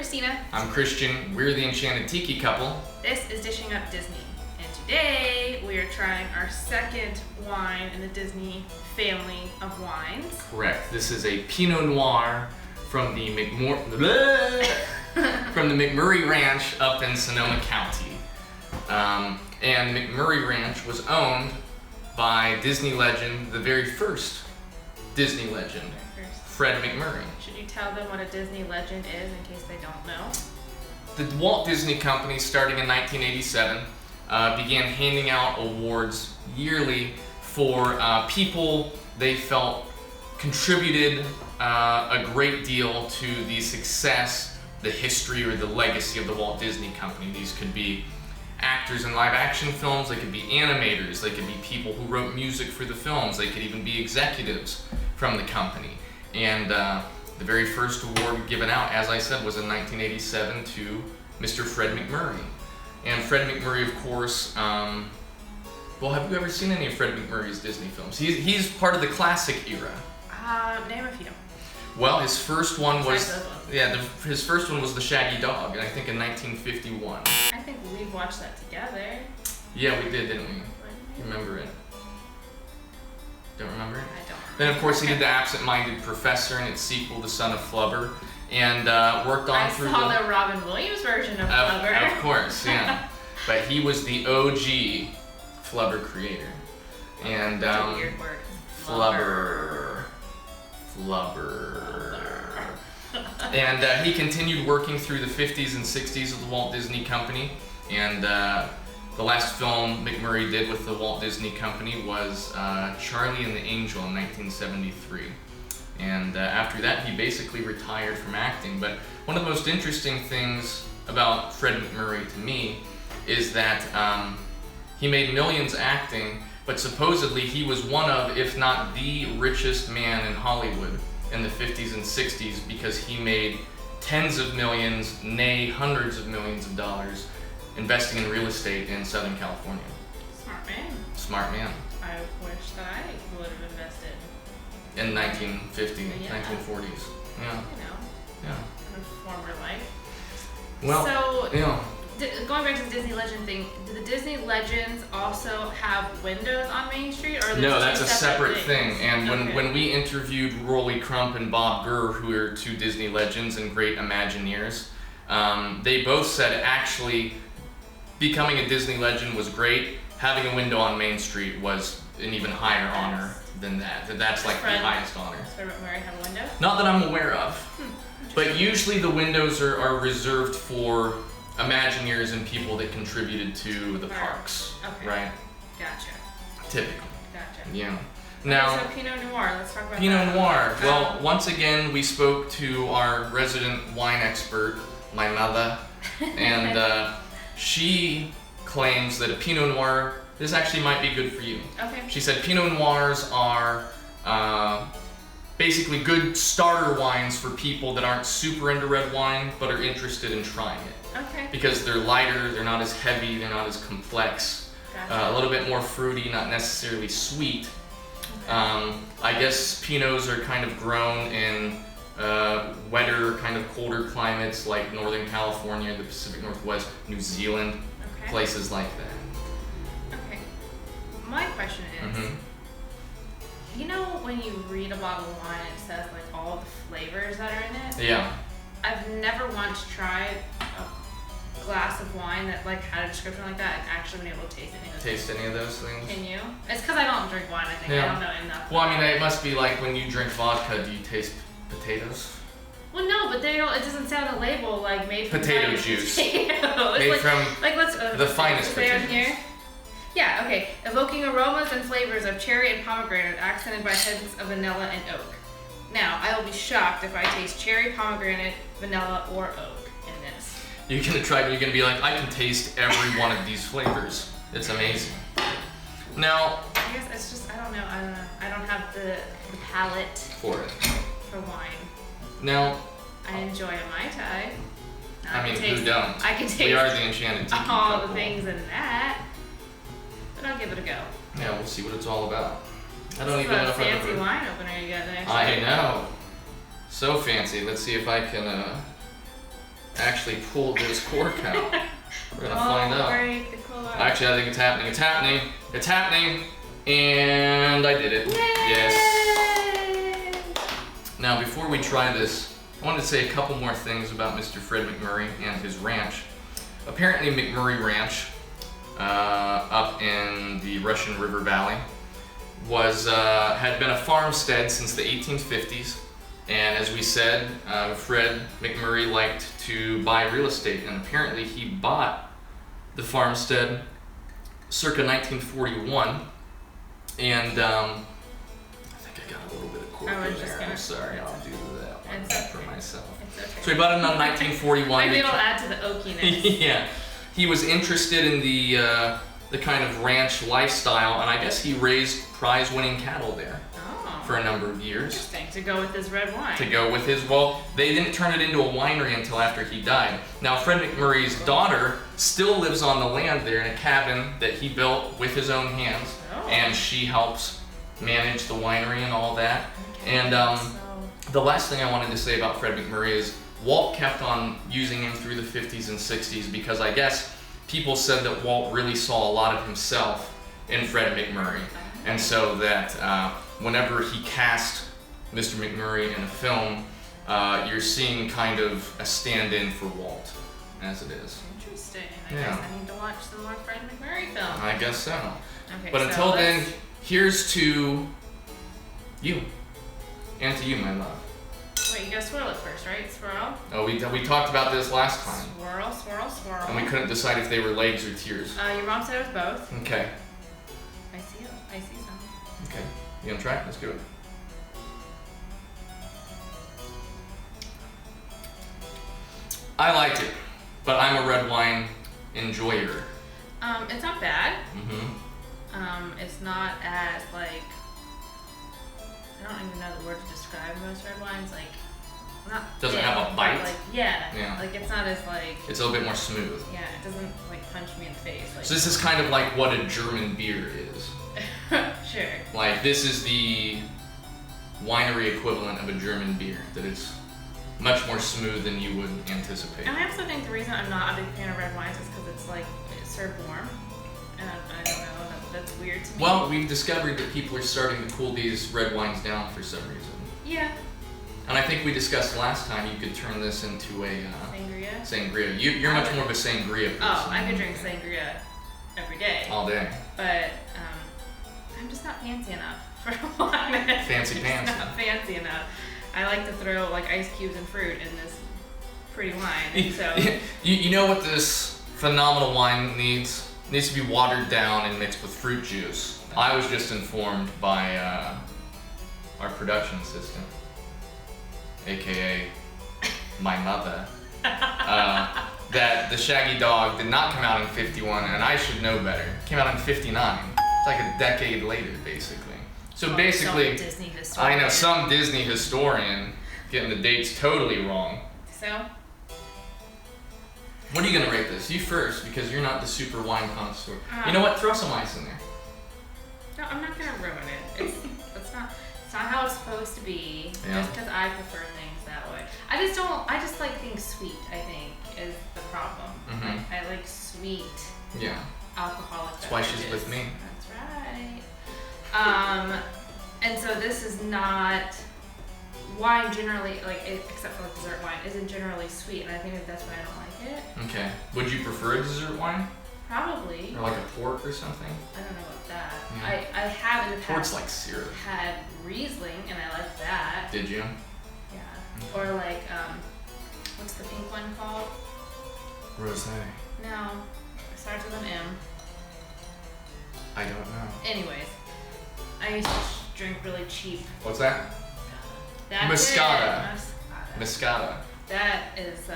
Christina. I'm Christian. We're the Enchanted Tiki couple. This is Dishing Up Disney. And today we are trying our second wine in the Disney family of wines. Correct. This is a Pinot Noir from the MacMurray Ranch up in Sonoma County. And MacMurray Ranch was owned by Disney legend, the very first Disney legend, Fred MacMurray. Should you tell them what a Disney legend is in case they don't know? The Walt Disney Company, starting in 1987, began handing out awards yearly for people they felt contributed a great deal to the success, the history, or the legacy of the Walt Disney Company. These could be actors in live action films, they could be animators, they could be people who wrote music for the films, they could even be executives from the company. And the very first award given out, as I said, was in 1987 to Mr. Fred MacMurray. And Fred MacMurray, of course, well, have you ever seen any of Fred MacMurray's Disney films? He's part of the classic era. Name a few. Well, his first one was his first one was The Shaggy Dog, and I think in 1951. I think we watched that together. Yeah, we did, didn't we? Remember it? Don't remember it? I don't. Then, of course, he did The Absent-Minded Professor and its sequel, The Son of Flubber, and worked on through I saw the Robin Williams version of Flubber. Of course, yeah. But he was the OG Flubber creator. And That's a weird word. Flubber. And he continued working through the 50s and 60s of the Walt Disney Company. And the last film MacMurray did with the Walt Disney Company was Charlie and the Angel in 1973. And after that, he basically retired from acting. But one of the most interesting things about Fred MacMurray to me is that he made millions acting, but supposedly he was one of, if not the richest man in Hollywood in the 50s and 60s, because he made tens of millions, nay hundreds of millions of dollars investing in real estate in Southern California. Smart man. Smart man. I wish that I would have invested. In 1950, Yeah. 1940s. Yeah. You know, Yeah. in a former life. Well, So, yeah. Going back to the Disney legend thing, do the Disney legends also have windows on Main Street, or are No, two that's a separate thing. things? And Okay. when we interviewed Rolly Crump and Bob Gurr, who are two Disney legends and great Imagineers, they both said actually becoming a Disney legend was great. Having a window on Main Street was an even higher honor than that. That's like the highest honor. Does Fred MacMurray have a window? Not that I'm aware of. But usually the windows are reserved for Imagineers and people that contributed to the parks, Okay. right? Gotcha. Typically. Gotcha. Yeah. Now, so Pinot Noir, let's talk about Pinot that. Noir. Well, once again, we spoke to our resident wine expert, my mother, and she claims that a Pinot Noir, this actually might be good for you. Okay. She said Pinot Noirs are basically good starter wines for people that aren't super into red wine, but are interested in trying it. Okay. Because they're lighter, they're not as heavy, they're not as complex, Gotcha. a little bit more fruity, not necessarily sweet. I guess Pinots are kind of grown in wetter, kind of colder climates like Northern California, the Pacific Northwest, New Zealand, Okay. places like that. Okay. My question is, you know when you read a bottle of wine, it says like all the flavors that are in it? Yeah. I've never once tried a glass of wine that like had a description like that and actually been able to taste any of those. Taste any of those things? Can you? It's because I don't drink wine, I think. Yeah. I don't know enough. Well, I mean, it must be like when you drink vodka, do you taste potatoes? Well, no, but they don't. It doesn't say on the label like made from Potato finest juice. potatoes. Made like, from like let's the finest is there on potatoes. here? Yeah. Okay. Evoking aromas and flavors of cherry and pomegranate, accented by hints of vanilla and oak. Now, I will be shocked if I taste cherry, pomegranate, vanilla, or oak in this. You're gonna try it, you're gonna be like, I can taste every one of these flavors. It's amazing. Now, I guess it's just I don't know. I don't have the palate for it. for wine. Now, I enjoy a Mai Tai. I mean, can who don't? I can taste We are the Enchanted Tiki all couple. the things in that, but I'll give it a go. Yeah, we'll see what it's all about. I don't This even is know a if I've fancy ever... wine opener you got there. I know. So fancy. Let's see if I can actually pulled this cork out. We're gonna find out. Break the cork. Actually, I think it's happening. It's happening. It's happening. And I did it. Yay! Yes. Now, before we try this, I wanted to say a couple more things about Mr. Fred MacMurray and his ranch. Apparently, MacMurray Ranch, up in the Russian River Valley, had been a farmstead since the 1850s. And as we said, Fred MacMurray liked to buy real estate, and apparently he bought the farmstead circa 1941. And I think I got a little bit of cork in there. I'm sorry, I'll do that one for myself. It's okay. So he bought it in 1941. Maybe it'll add to the oakiness. Yeah, he was interested in the kind of ranch lifestyle, and I guess he raised prize-winning cattle there for a number of years. Interesting, to go with his red wine. Well, they didn't turn it into a winery until after he died. Now, Fred MacMurray's daughter still lives on the land there in a cabin that he built with his own hands, and she helps manage the winery and all that. Okay, and the last thing I wanted to say about Fred MacMurray is Walt kept on using him through the 50s and 60s because I guess people said that Walt really saw a lot of himself in Fred MacMurray. And so that whenever he cast Mr. MacMurray in a film, you're seeing kind of a stand-in for Walt, as it is. Interesting. I guess I need to watch some more Fred MacMurray films. I guess so. Okay, but until then, here's to you. And to you, my love. Wait, you gotta swirl it first, right? Swirl? Oh, we talked about this last time. Swirl, swirl, swirl. And we couldn't decide if they were legs or tears. Your mom said it was both. Okay. I see some. Okay. You gonna try? Let's do it. I like it, but I'm a red wine enjoyer. It's not bad. Mm-hmm. It's not as like, I don't even know the word to describe most red wines. Like, not doesn't thick, have a bite. Like, yeah. Like it's not as like. It's a little bit more smooth. Yeah, it doesn't like punch me in the face. Like, so this is kind of like what a German beer is. Sure. Like this is the winery equivalent of a German beer. That it's much more smooth than you would anticipate. And I also think the reason I'm not a big fan of red wines is because it's like it's served warm, and I don't know, that's weird to me. Well, we've discovered that people are starting to cool these red wines down for some reason. Yeah. And I think we discussed last time you could turn this into a sangria. Sangria. You're much more of a sangria person. Oh, I could drink sangria every day. All day. But I'm just not fancy enough for wine. Fancy pants. Not fancy enough. I like to throw like ice cubes and fruit in this pretty wine. So you know what this phenomenal wine needs? It needs to be watered down and mixed with fruit juice. I was just informed by our production assistant, aka my mother, that The Shaggy Dog did not come out in 51, and I should know better. It came out in 59. It's like a decade later, basically. So basically, some Disney historian. I know, some Disney historian getting the dates totally wrong. So? What are you gonna rate this? You first, because you're not the super wine connoisseur. You know what? Throw some ice in there. No, I'm not gonna ruin it. It's not how it's supposed to be. Yeah. Just because I prefer things that way. I just like things sweet, I think, is the problem. Mhm. I like sweet Yeah. alcoholic That's why she's beverages. with me. That's right. And so this is not wine generally, like except for like dessert wine, isn't generally sweet, and I think that's why I don't like it. Okay. Would you prefer a dessert wine? Probably. Or like a port or something? I don't know about that. Yeah. I have in the past Port's like syrup. had Riesling, and I like that. Did you? Yeah. Or like, what's the pink one called? Rosé. No. It starts with an M. I don't know. Anyways, I used to drink really cheap. What's that? That's Moscato. It. Moscato. That is,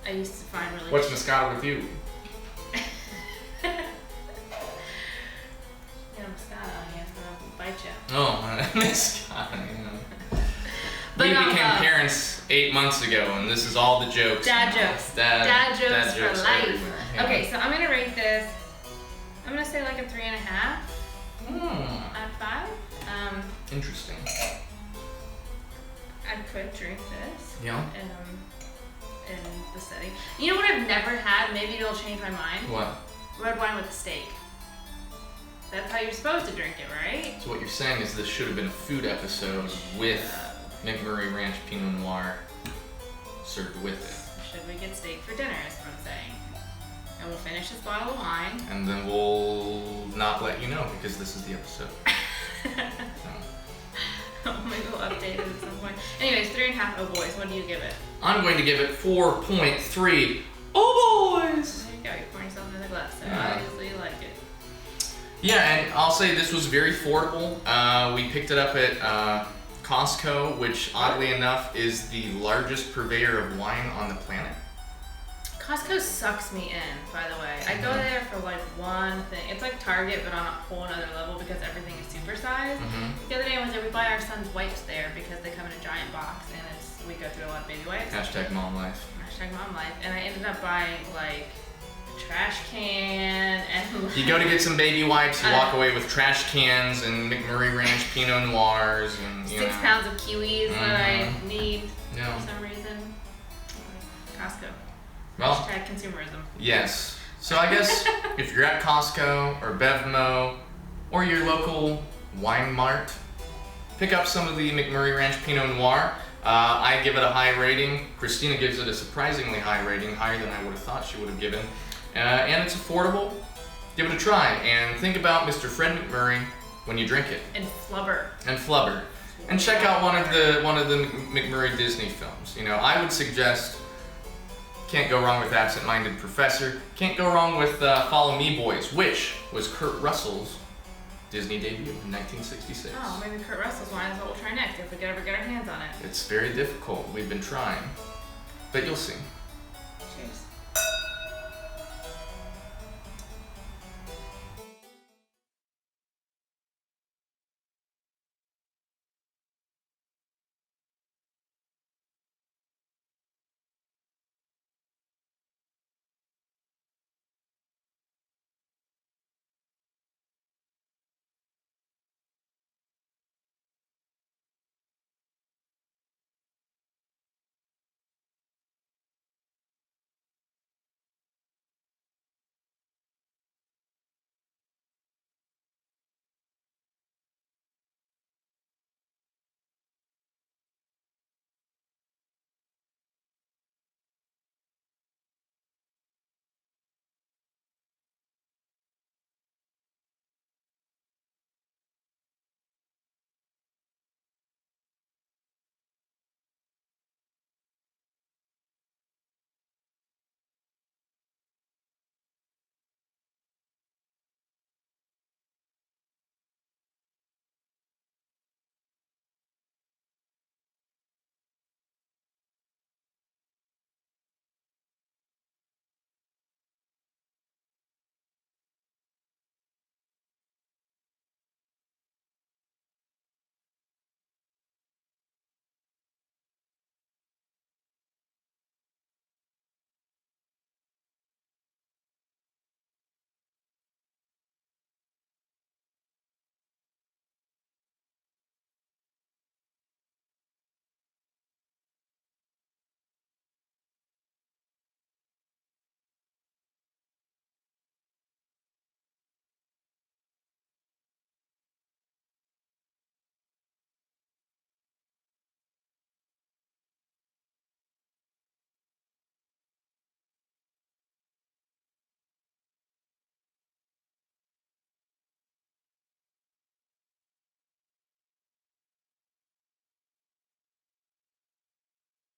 I used to find really What's cheap. Moscato with you? Yeah, Moscato, he has to bite you. Oh, Moscato. But we no, became parents 8 months ago, and this is all the jokes. Dad jokes. Dad jokes for life. everywhere. Yeah. Okay, so I'm gonna rate this. I'm gonna say like a 3.5 Hmm. out of 5. Interesting. I could drink this. Yeah. in the city. You know what I've never had? Maybe it'll change my mind. What? Red wine with a steak. That's how you're supposed to drink it, right? So what you're saying is this should have been a food episode with MacMurray Ranch Pinot Noir served with it. Should we get steak for dinner is what I'm saying. And we'll finish this bottle of wine. And then we'll not let you know because this is the episode. Maybe we'll update it at some point. Anyways, 3.5 oh boys. What do you give it? I'm going to give it 4.3 oh boys! There you go. You're pouring yourself into the glass. So obviously you like it. Yeah, and I'll say this was very affordable. We picked it up at Costco, which oddly enough is the largest purveyor of wine on the planet. Costco sucks me in, by the way. I go there for like one thing. It's like Target, but on a whole other level because everything is supersized. The other day I was there, we buy our son's wipes there because they come in a giant box and we go through a lot of baby wipes. Hashtag mom life. Hashtag mom life. And I ended up buying like a trash can and like, You go to get some baby wipes, you walk away with trash cans and MacMurray Ranch Pinot Noirs and 6 pounds of kiwis that I need for some reason. Costco. Well, Hashtag consumerism. Yes. So I guess if you're at Costco or Bevmo or your local wine mart, pick up some of the MacMurray Ranch Pinot Noir. I give it a high rating. Christina gives it a surprisingly high rating, higher than I would have thought she would have given. And it's affordable. Give it a try. And think about Mr. Fred MacMurray when you drink it. And flubber. And flubber. And check out one of the MacMurray Disney films. You know, I would suggest Can't Go Wrong with Absent-Minded Professor. Can't go wrong with Follow Me Boys, which was Kurt Russell's Disney debut in 1966. Oh, maybe Kurt Russell's wine is what we'll try next if we could ever get our hands on it. It's very difficult. We've been trying. But you'll see.